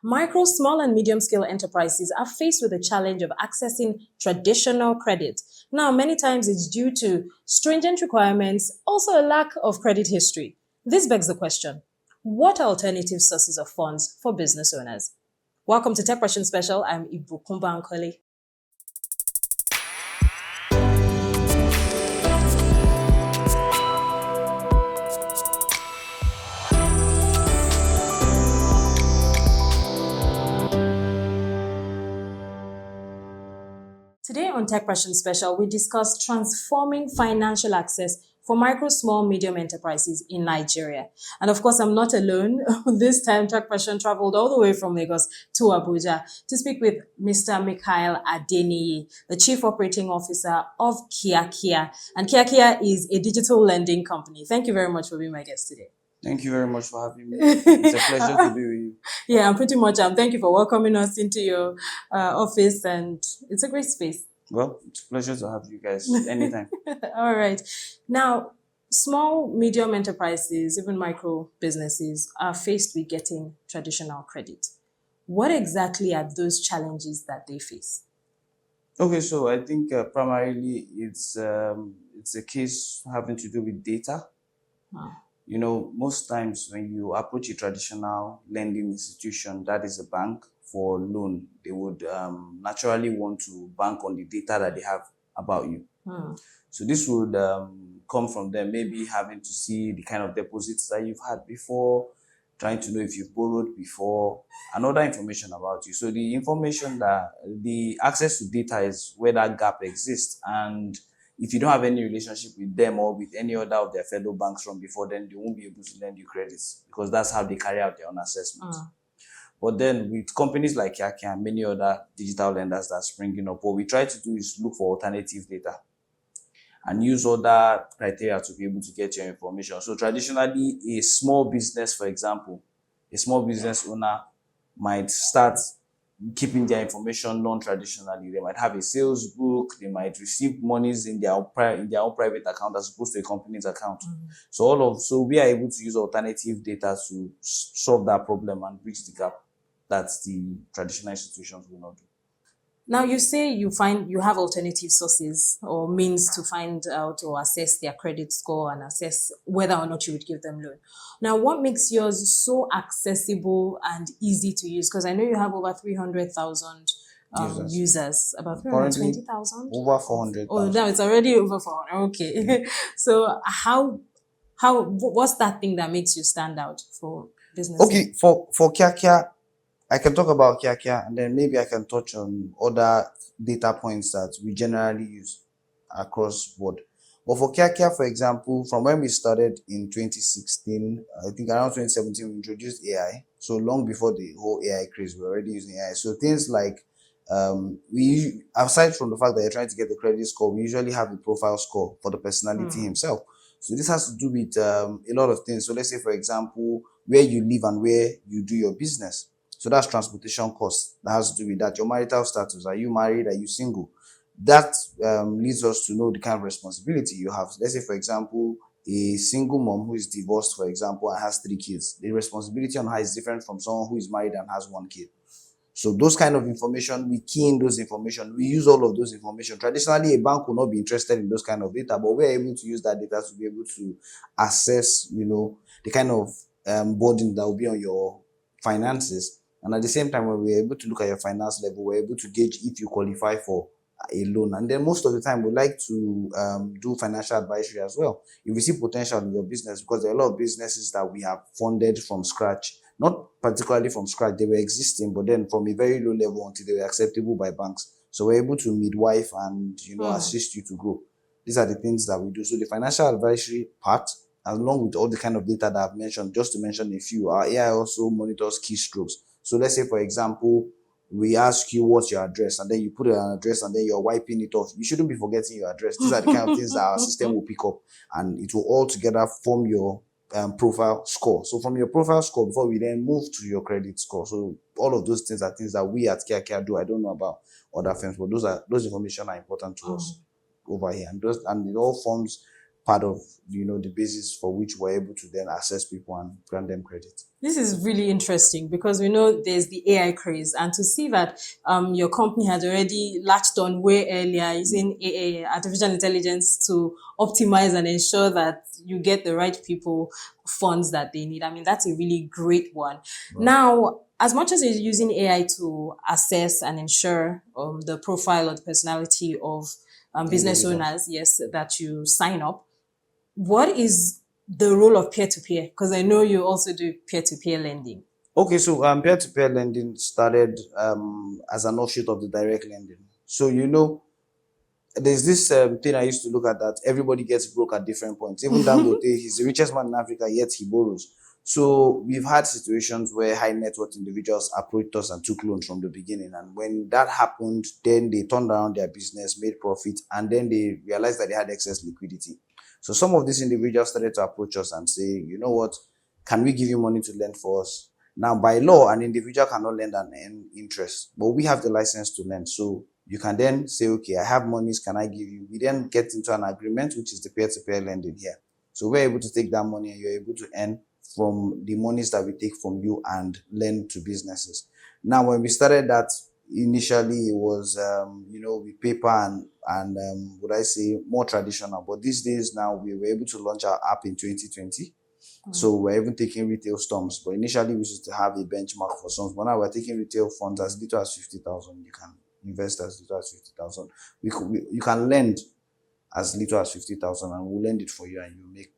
Micro, small, and medium scale enterprises are faced with the challenge of accessing traditional credit. Now, many times it's due to stringent requirements, also a lack of credit history. This begs the question, what are alternative sources of funds for business owners? Welcome to Tech Question Special. I'm Ibu Kumba Ankole. Today on Tech Question Special, we discuss transforming financial access for micro, small, medium enterprises in Nigeria. And of course, I'm not alone. This time, Tech Question traveled all the way from Lagos to Abuja to speak with Mr. Mikhail Adeniyi, the Chief Operating Officer of Kiakia. And Kiakia is a digital lending company. Thank you very much for being my guest today. Thank you very much for having me. It's a pleasure to be with you. Yeah, I'm pretty much. Thank you for welcoming us into your office, and it's a great space. Well, it's a pleasure to have you guys anytime. All right. Now, small, medium enterprises, even micro businesses, are faced with getting traditional credit. What exactly are those challenges that they face? Okay, so I think primarily it's a case having to do with data. You know, most times when you approach a traditional lending institution, that is a bank, for loan, they would naturally want to bank on the data that they have about you. So this would come from them maybe having to see the kind of deposits that you've had before, trying to know if you've borrowed before, and other information about you. So the information that the access to data is where that gap exists. And if you don't have any relationship with them or with any other of their fellow banks from before, then they won't be able to lend you credits because that's how they carry out their own assessment. But then with companies like Kiakia and many other digital lenders that are springing up, what we try to do is look for alternative data and use other criteria to be able to get your information. So traditionally, a small business, for example, a small business owner might start keeping their information non-traditionally. They might have a sales book, they might receive monies in their own private account as opposed to a company's account. So we are able to use alternative data to solve that problem and bridge the gap that the traditional institutions will not do. Now, you say you have alternative sources or means to find out or assess their credit score and assess whether or not you would give them loan. Now, what makes yours so accessible and easy to use? Because I know you have over 300,000 users, about 320,000? Over 400,000. Oh, now it's already over 400. Okay. So what's that thing that makes you stand out for business? Okay, for Kiakia, I can talk about Kiakia and then maybe I can touch on other data points that we generally use across board. But for Kiakia, for example, from when we started in 2016, I think around 2017, we introduced AI. So long before the whole AI craze, we were already using AI. So things like, we, aside from the fact that you're trying to get the credit score, we usually have a profile score for the personality himself. So this has to do with a lot of things. So let's say, for example, where you live and where you do your business. So that's transportation costs. That has to do with that. Your marital status. Are you married? Are you single? That leads us to know the kind of responsibility you have. Let's say, for example, a single mom who is divorced, for example, and has 3 kids. The responsibility on her is different from someone who is married and has 1 kid. So those kind of information, we key in those information. We use all of those information. Traditionally, a bank will not be interested in those kind of data, but we're able to use that data to be able to assess, the kind of burden that will be on your finances. And at the same time, when we're able to look at your finance level, we're able to gauge if you qualify for a loan. And then most of the time, we like to do financial advisory as well. If we see potential in your business, because there are a lot of businesses that we have funded from scratch, not particularly from scratch, they were existing, but then from a very low level until they were acceptable by banks. So we're able to midwife and, assist you to grow. These are the things that we do. So the financial advisory part, along with all the kind of data that I've mentioned, just to mention a few, our AI also monitors keystrokes. So let's say, for example, we ask you what's your address, and then you put an address and then you're wiping it off. You shouldn't be forgetting your address. These are the kind of things that our system will pick up, and it will all together form your profile score. So from your profile score, before we then move to your credit score. So all of those things are things that we at Kiakia do. I don't know about other firms, but those information are important to us over here. And it all forms part of the basis for which we're able to then assess people and grant them credit. This is really interesting because we know there's the AI craze, and to see that your company had already latched on way earlier using AI, artificial intelligence, to optimize and ensure that you get the right people funds that they need. I mean, that's a really great one. Right. Now, as much as you're using AI to assess and ensure the profile or the personality of business Individual. owners, yes, that you sign up, what is the role of peer-to-peer? Because I know you also do peer-to-peer lending. Okay, so peer-to-peer lending started as an offshoot of the direct lending. So there's this thing I used to look at, that everybody gets broke at different points. Even Dangote, he's the richest man in Africa, yet he borrows. So we've had situations where high net worth individuals approached us and took loans from the beginning. And when that happened, then they turned around their business, made profit, and then they realized that they had excess liquidity. So some of these individuals started to approach us and say, you know what, can we give you money to lend for us? Now, by law, an individual cannot lend and earn interest, but we have the license to lend. So you can then say, okay, I have monies, can I give you? We then get into an agreement, which is the peer-to-peer lending here. So we're able to take that money and you're able to earn from the monies that we take from you and lend to businesses. Now, when we started that, initially it was, with paper and would I say more traditional. But these days now, we were able to launch our app in 2020. So we're even taking retail sums. But initially, we used to have a benchmark for sums. But now we're taking retail funds as little as 50,000. You can invest as little as 50,000. You can lend as little as 50,000, and we'll lend it for you, and you make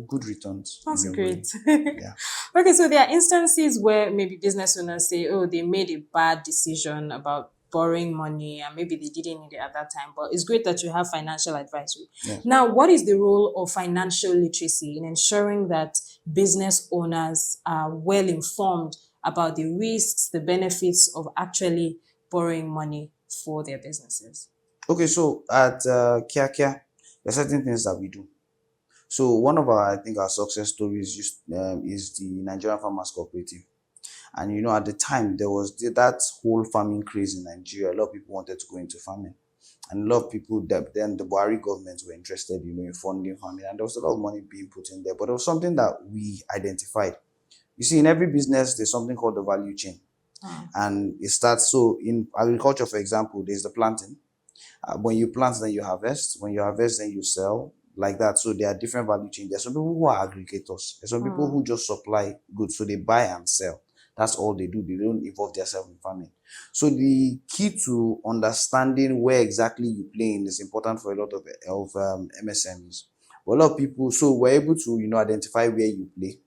good returns. That's great. Yeah. Okay, so there are instances where maybe business owners say, oh, they made a bad decision about borrowing money and maybe they didn't need it at that time. But it's great that you have financial advisory. Yes. Now, what is the role of financial literacy in ensuring that business owners are well informed about the risks, the benefits of actually borrowing money for their businesses? Okay, so at Kiakia, there are certain things that we do. So one of our success stories is the Nigerian Farmers Cooperative. And at the time, there was that whole farming craze in Nigeria. A lot of people wanted to go into farming. And a lot of people, then the Buhari government were interested, in funding farming. And there was a lot of money being put in there. But there was something that we identified. You see, in every business, there's something called the value chain. And it starts, so in agriculture, for example, there's the planting. When you plant, then you harvest. When you harvest, then you sell. Like that. So there are different value chains. There are some people who are aggregators. There are some people who just supply goods. So they buy and sell. That's all they do. They don't involve themselves in farming. So the key to understanding where exactly you play in is important for a lot of MSMEs. But a lot of people, so we're able to, identify where you play,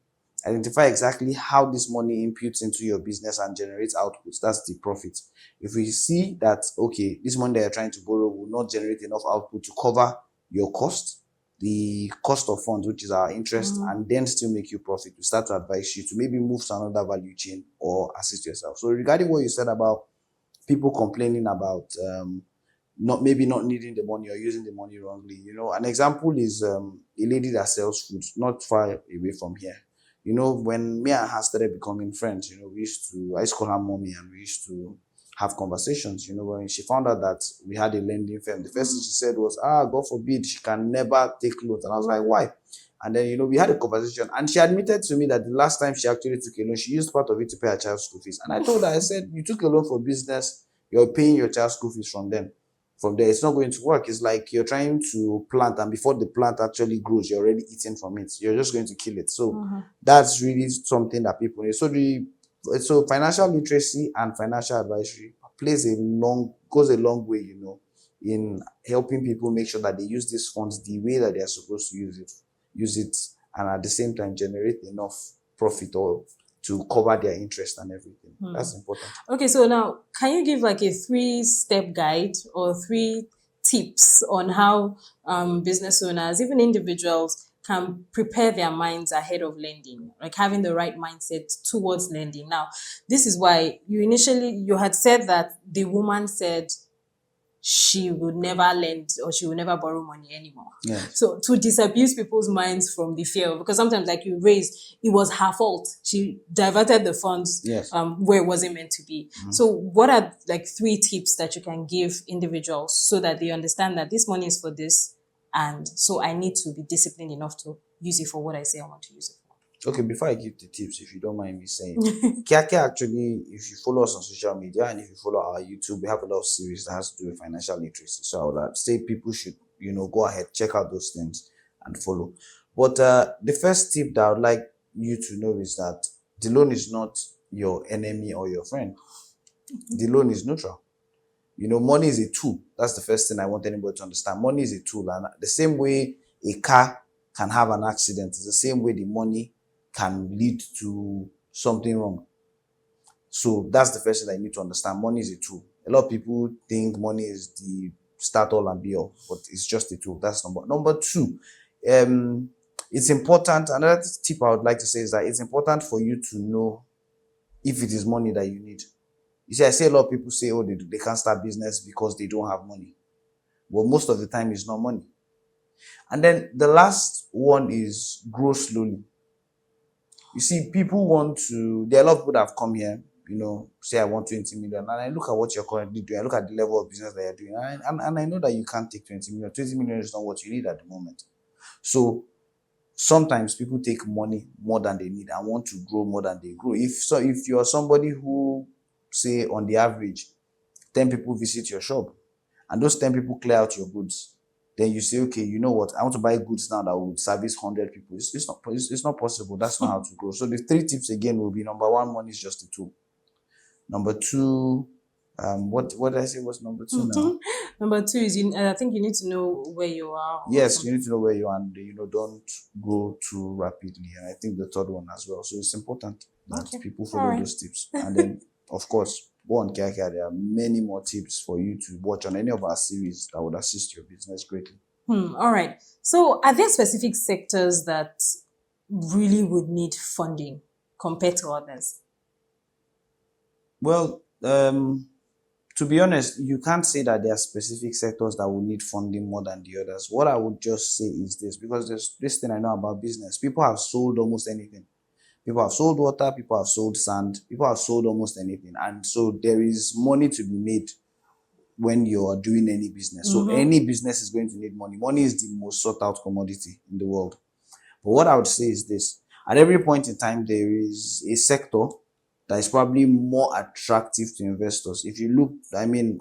identify exactly how this money imputes into your business and generates outputs. That's the profit. If we see that, okay, this money that you're trying to borrow will not generate enough output to cover your cost, the cost of funds, which is our interest, and then still make you profit, we start to advise you to maybe move to another value chain or assist yourself. So regarding what you said about people complaining about not needing the money or using the money wrongly, an example is a lady that sells food not far away from here. When me and her started becoming friends, I used to call her mommy, and we used to have conversations. When she found out that we had a lending firm, the first thing she said was, God forbid, she can never take loans. And I was like, why? And then, we had a conversation, and she admitted to me that the last time she actually took a loan, she used part of it to pay her child's school fees. And I told her, I said, you took a loan for business, you're paying your child's school fees from them. From there, it's not going to work. It's like you're trying to plant, and before the plant actually grows, you're already eating from it. You're just going to kill it. So that's really something that people need. So financial literacy and financial advisory goes a long way, in helping people make sure that they use these funds the way that they are supposed to use it, and at the same time generate enough profit or to cover their interest and everything. That's important. Okay, so now can you give like a 3-step guide or 3 tips on how business owners, even individuals, can prepare their minds ahead of lending, like having the right mindset towards lending? Now, this is why you had said that the woman said she would never lend or she would never borrow money anymore. Yes. So to disabuse people's minds from the fear, because sometimes, like you raised, it was her fault. She diverted the funds where it wasn't meant to be. So what are like 3 tips that you can give individuals so that they understand that this money is for this And so I need to be disciplined enough to use it for what I say I want to use it for. Okay, before I give the tips, if you don't mind me saying, Kiakia actually, if you follow us on social media and if you follow our YouTube, we have a lot of series that has to do with financial literacy. So I would say people should, go ahead, check out those things and follow. But the first tip that I would like you to know is that the loan is not your enemy or your friend. The loan is neutral. Money is a tool. That's the first thing I want anybody to understand. Money is a tool. And the same way a car can have an accident, it's the same way the money can lead to something wrong. So that's the first thing that you need to understand. Money is a tool. A lot of people think money is the start all and be all, but it's just a tool. That's number two. It's important. Another tip I would like to say is that it's important for you to know if it is money that you need. You see, I say a lot of people say, oh, they can't start business because they don't have money. Well, most of the time it's not money. And then the last one is grow slowly. You see, there are a lot of people that have come here, say I want 20 million. And I look at what you're currently doing. I look at the level of business that you're doing. And I know that you can't take 20 million. 20 million is not what you need at the moment. So sometimes people take money more than they need and want to grow more than they grow. If you're somebody who, say on the average, 10 people visit your shop and those 10 people clear out your goods, then you say, okay, you know what, I want to buy goods now that will service 100 people. It's not possible. That's not how to grow. So the 3 tips again will be: number 1, money is just a tool. Number 2, what did I say was number 2 now? Number 2 is I think you need to know where you are. Yes, you need to know where you are and don't grow too rapidly. And I think the third one as well. So it's important that people follow those tips. And then of course, go on Kiakia. There are many more tips for you to watch on any of our series that would assist your business greatly. All right. So are there specific sectors that really would need funding compared to others? Well, to be honest, you can't say that there are specific sectors that will need funding more than the others. What I would just say is this, because there's this thing I know about business. People have sold almost anything. People have sold water, people have sold sand, people have sold almost anything. And so there is money to be made when you're doing any business. So any business is going to need money. Money is the most sought out commodity in the world. But what I would say is this: at every point in time, there is a sector that is probably more attractive to investors. If you look,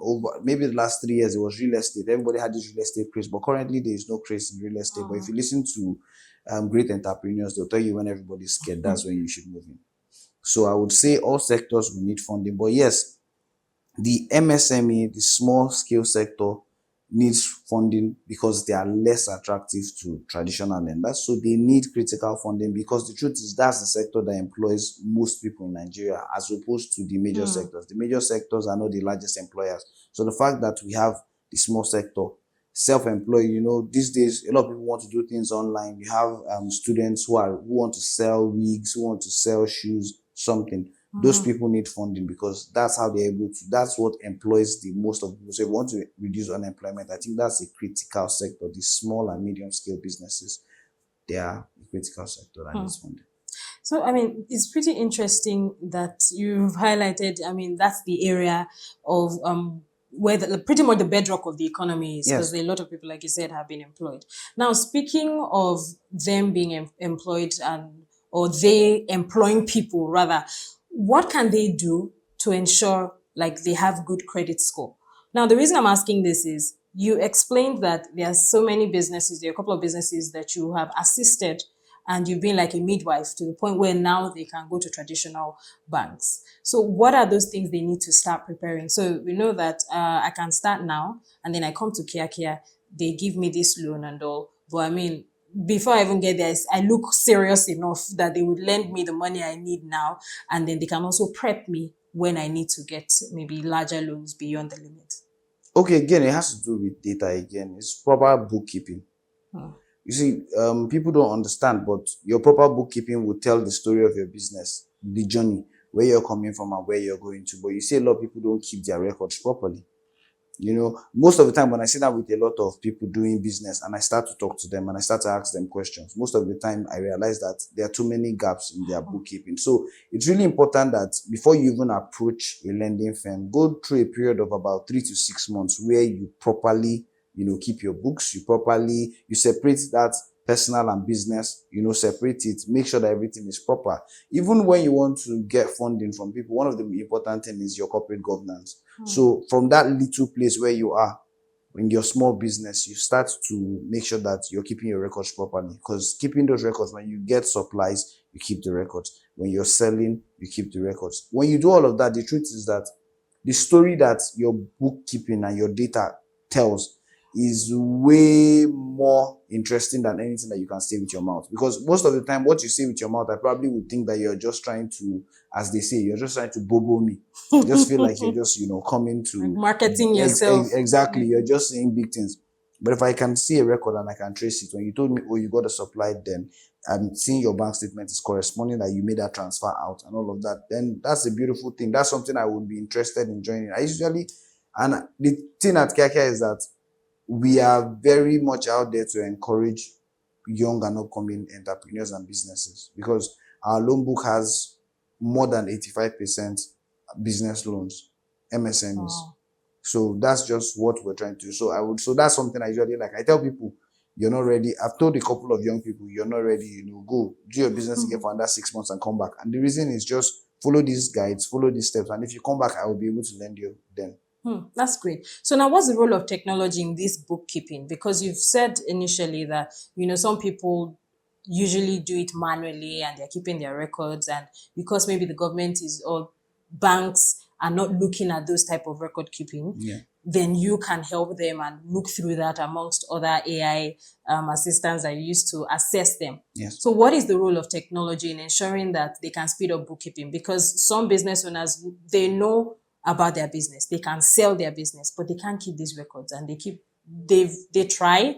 over maybe the last 3 years, it was real estate. Everybody had this real estate craze, but currently there is no craze in real estate. But if you listen to great entrepreneurs, they'll tell you when everybody's scared, that's when you should move in. So I would say all sectors will need funding. But yes, the MSME, the small scale sector, needs funding because they are less attractive to traditional lenders. So they need critical funding because the truth is that's the sector that employs most people in Nigeria as opposed to the major sectors. The major sectors are not the largest employers. So the fact that we have the small sector, self-employed, these days, a lot of people want to do things online. We have students who want to sell wigs, who want to sell shoes, something. Those people need funding because that's how they're able to, that's what employs the most of people. So if you want to reduce unemployment, I think that's a critical sector. The small and medium scale businesses, they are a critical sector that needs funding. So, it's pretty interesting that you've highlighted, that's the area of where pretty much the bedrock of the economy is, because a lot of people, like you said, have been employed. Now, speaking of them being employed or they employing people rather, what can they do to ensure they have good credit score? Now, the reason I'm asking this is you explained that there are so many businesses, there are a couple of businesses that you have assisted and you've been like a midwife to the point where now they can go to traditional banks. So what are those things they need to start preparing? So we know that I can start now and then I come to Kiakia, they give me this loan and all. But before I even get there, I look serious enough that they would lend me the money I need now, and then they can also prep me when I need to get maybe larger loans beyond the limit. Okay, again, it has to do with data again. It's proper bookkeeping. You see, people don't understand, but your proper bookkeeping will tell the story of your business, the journey, where you're coming from and where you're going to. But you see, a lot of people don't keep their records properly. Most of the time when I sit down with a lot of people doing business and I start to talk to them and I start to ask them questions, most of the time I realize that there are too many gaps in their bookkeeping. So it's really important that before you even approach a lending firm, go through a period of about 3 to 6 months where you properly keep your books, you separate that personal and business, separate it, make sure that everything is proper. Even when you want to get funding from people, one of the important things is your corporate governance. So from that little place where you are, in your small business, you start to make sure that you're keeping your records properly. Because keeping those records, when you get supplies, you keep the records. When you're selling, you keep the records. When you do all of that, the truth is that the story that your bookkeeping and your data tells is way more interesting than anything that you can say with your mouth. Because most of the time, what you say with your mouth, I probably would think that you're just trying to, as they say, you're just trying to bobo me. Just feel like you're just, coming to Marketing yourself. Exactly. You're just saying big things. But if I can see a record and I can trace it, when you told me, oh, you got a supply, then I'm seeing your bank statement is corresponding that you made that transfer out and all of that, then that's a beautiful thing. That's something I would be interested in joining. And the thing at Kiakia is that we are very much out there to encourage young and upcoming entrepreneurs and businesses, because our loan book has more than 85% business loans, MSMEs. Wow. So that's just what we're trying to do. So that's something I usually like. I tell people, you're not ready. I've told a couple of young people, you're not ready, go do your business again for under 6 months and come back. And the reason is just follow these guides, follow these steps. And if you come back, I will be able to lend you then. That's great. So now what's the role of technology in this bookkeeping? Because you've said initially that, some people usually do it manually and they're keeping their records, and because maybe the government or banks are not looking at those type of record keeping, then you can help them and look through that amongst other AI assistants that you use to assess them. Yes. So what is the role of technology in ensuring that they can speed up bookkeeping? Because some business owners, they know about their business, they can sell their business, but they can't keep these records, and they try,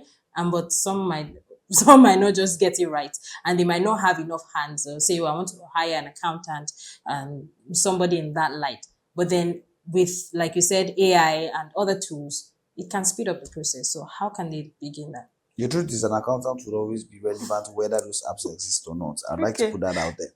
but some might not just get it right, and they might not have enough hands. Or say, I want to hire an accountant and somebody in that light. But then with, like you said, AI and other tools, it can speed up the process. So how can they begin that? The truth is, an accountant will always be relevant whether those apps exist or not. I'd like to put that out there.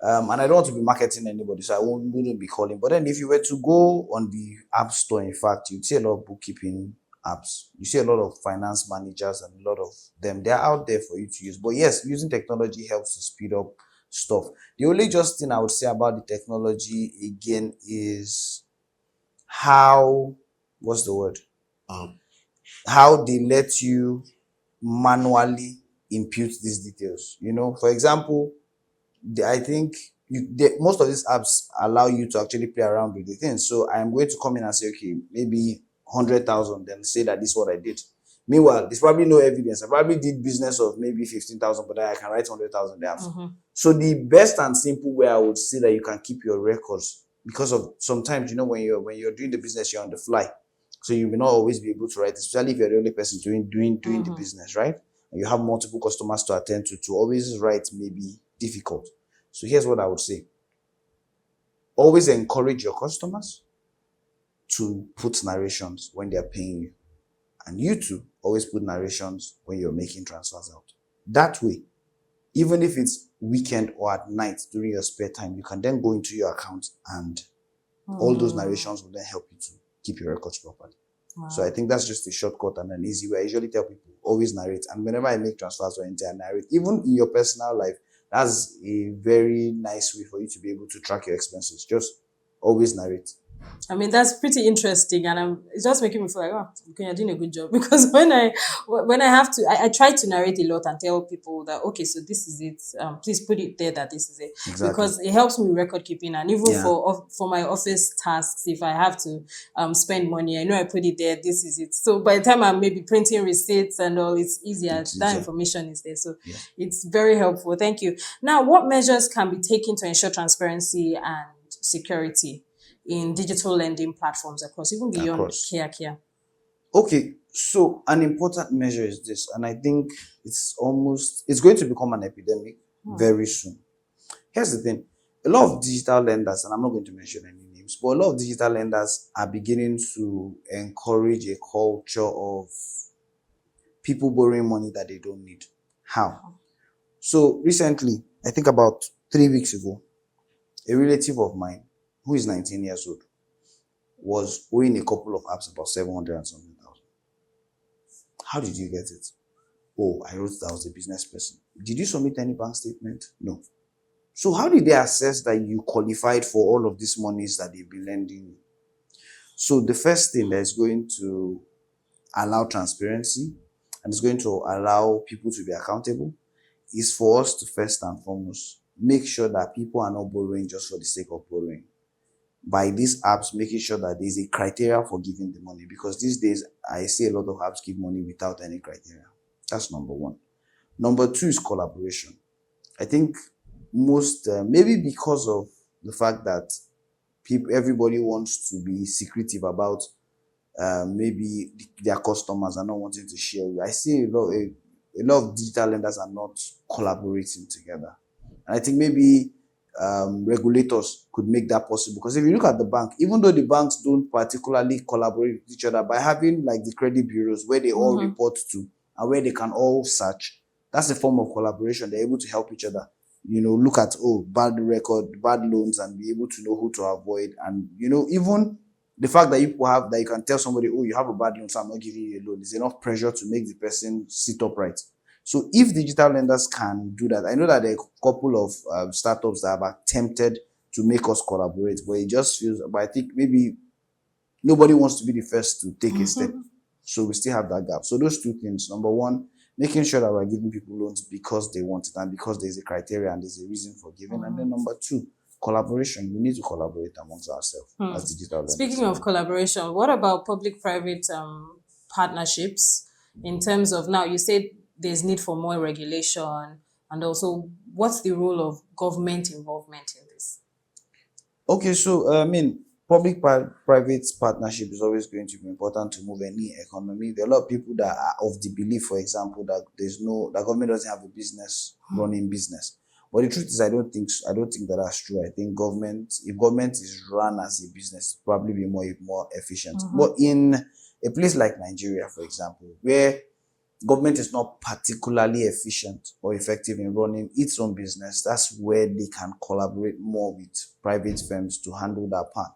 And I don't want to be marketing anybody, so I wouldn't be calling. But then if you were to go on the App Store, in fact, you'd see a lot of bookkeeping apps. You see a lot of finance managers, and a lot of them. They're out there for you to use. But yes, using technology helps to speed up stuff. The only just thing I would say about the technology, again, is how they let you manually impute these details. For example, I think most of these apps allow you to actually play around with the things. So I'm going to come in and say, okay, maybe 100,000, then say that this is what I did. Meanwhile, there's probably no evidence. I probably did business of maybe 15,000, but then I can write 100,000 there. So the best and simple way I would say that you can keep your records, because of sometimes, when you're doing the business, you're on the fly. So you will not always be able to write, especially if you're the only person doing the business, right? And you have multiple customers to attend to always write may be difficult. So here's what I would say. Always encourage your customers to put narrations when they're paying you. And you too, always put narrations when you're making transfers out. That way, even if it's weekend or at night during your spare time, you can then go into your account, and all those narrations will then help you to keep your records properly. Wow. So I think that's just a shortcut and an easy way. I usually tell people, always narrate. And whenever I make transfers or anything, I narrate. Even in your personal life, that's a very nice way for you to be able to track your expenses. Just always narrate. I mean, that's pretty interesting, and it's just making me feel like, okay, you're doing a good job. Because when I have to, I try to narrate a lot and tell people that, okay, so this is it. Please put it there that this is it. Exactly. Because it helps me with record keeping, and even for my office tasks, if I have to spend money, I know I put it there. This is it. So by the time I'm maybe printing receipts and all, it's easier. That information is there, so it's very helpful. Thank you. Now, what measures can be taken to ensure transparency and security in digital lending platforms across, even beyond Kiakia? Okay, so an important measure is this, and I think it's going to become an epidemic very soon. Here's the thing. A lot of digital lenders, and I'm not going to mention any names, but a lot of digital lenders are beginning to encourage a culture of people borrowing money that they don't need. How? So recently, I think about 3 weeks ago, a relative of mine, who is 19 years old, was owing a couple of apps about 700 and something thousand. How did you get it? Oh, I wrote that I was a business person. Did you submit any bank statement? No. So how did they assess that you qualified for all of these monies that they've been lending you? So the first thing that is going to allow transparency and is going to allow people to be accountable is for us to first and foremost make sure that people are not borrowing just for the sake of borrowing. By these apps, making sure that there's a criteria for giving the money, because these days I see a lot of apps give money without any criteria. That's number one. Number two is collaboration. I think most, maybe because of the fact that everybody wants to be secretive about maybe their customers are not wanting to share. I see a lot of digital lenders are not collaborating together. And I think maybe regulators could make that possible. Because if you look at the bank, even though the banks don't particularly collaborate with each other, by having like the credit bureaus where they all report to and where they can all search, that's a form of collaboration. They're able to help each other. Look at, bad record, bad loans, and be able to know who to avoid. And, even the fact that you can tell somebody, oh, you have a bad loan, so I'm not giving you a loan, is enough pressure to make the person sit upright. So if digital lenders can do that, I know that there are a couple of startups that have attempted to make us collaborate, but it just feels, but I think maybe nobody wants to be the first to take a step. So we still have that gap. So those two things. Number one, making sure that we're giving people loans because they want it and because there's a criteria and there's a reason for giving. And then number two, collaboration. We need to collaborate amongst ourselves as digital lenders. Speaking of collaboration, what about public-private partnerships in terms of, now you said there's need for more regulation, and also what's the role of government involvement in this? Okay, so public-private partnership is always going to be important to move any economy. There are a lot of people that are of the belief, for example, that that government doesn't have a business running business. But the truth is, I don't think that that's true. I think if government is run as a business, it'll probably be more efficient. But in a place like Nigeria, for example, where government is not particularly efficient or effective in running its own business, that's where they can collaborate more with private firms to handle that part.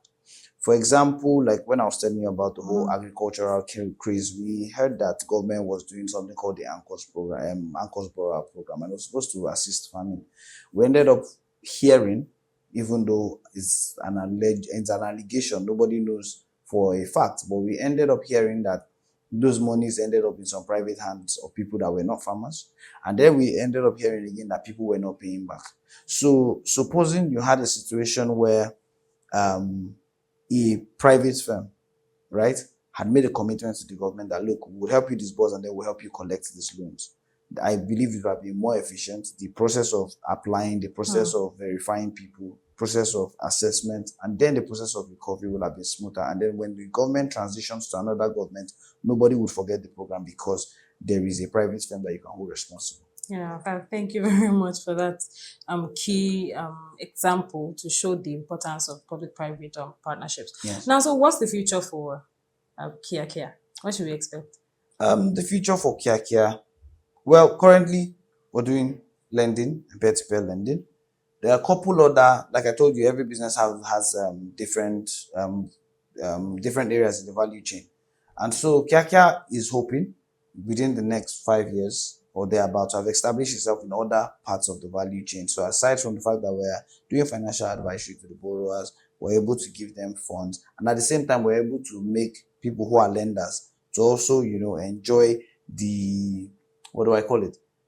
For example, like when I was telling you about the whole agricultural craze, we heard that government was doing something called the ANCOS program, ANCOS Borrower program, and it was supposed to assist farming. We ended up hearing, even though it's an allegation, nobody knows for a fact, but we ended up hearing that those monies ended up in some private hands of people that were not farmers. And then we ended up hearing again that people were not paying back. So supposing you had a situation where a private firm, right, had made a commitment to the government that, look, we'll help you disburse and then we'll help you collect these loans. I believe it would have been more efficient. The process of applying, the process of verifying people, process of assessment, and then the process of recovery will have been smoother. And then when the government transitions to another government, nobody would forget the program because there is a private firm that you can hold responsible. Yeah, thank you very much for that key example to show the importance of public-private partnerships. Yes. Now, so what's the future for Kiakia? What should we expect? The future for Kiakia, well, currently we're doing lending, peer-to-peer lending. There are a couple other, like I told you, every business has different areas in the value chain. And so Kiakia is hoping within the next 5 years or thereabout to have established itself in other parts of the value chain. So aside from the fact that we're doing financial advisory to the borrowers, we're able to give them funds. And at the same time, we're able to make people who are lenders to also, enjoy the,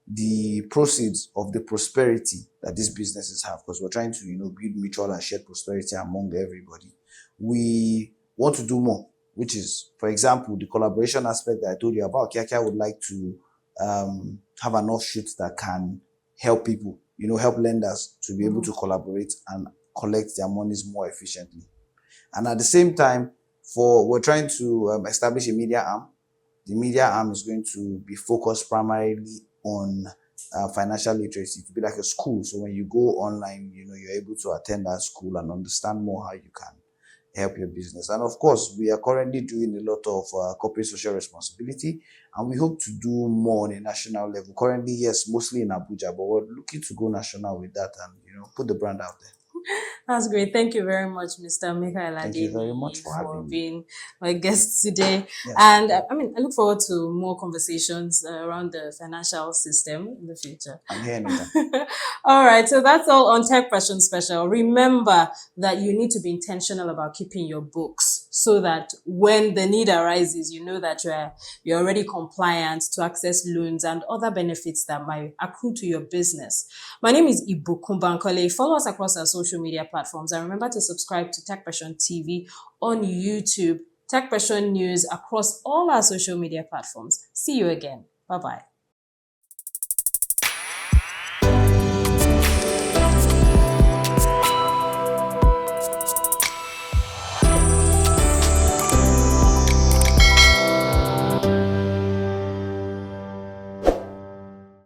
the proceeds of the prosperity that these businesses have, because we're trying to, build mutual and shared prosperity among everybody. We want to do more, which is, for example, the collaboration aspect that I told you about. Kiakia would like to have an offshoot that can help people, help lenders to be able to collaborate and collect their monies more efficiently. And at the same time, we're trying to establish a media arm. The media arm is going to be focused primarily on financial literacy, to be like a school. So when you go online, you're able to attend that school and understand more how you can help your business. And of course, we are currently doing a lot of corporate social responsibility, and we hope to do more on a national level. Currently, yes, mostly in Abuja, but we're looking to go national with that and, put the brand out there. That's great. Thank you very much, Mr. Michael Thank you very much Adeni, for for having me. being my guest today. Yes. And I mean, I look forward to more conversations around the financial system in the future. I'm here anytime. All right, so that's all on Tech Passion Special. Remember that you need to be intentional about keeping your books so that when the need arises, you know that you're already compliant to access loans and other benefits that might accrue to your business. My name is Ibukun Bankole. Follow us across our social media platforms and remember to subscribe to Tech Passion TV on YouTube, Tech Passion News across all our social media platforms. See you again. Bye-bye.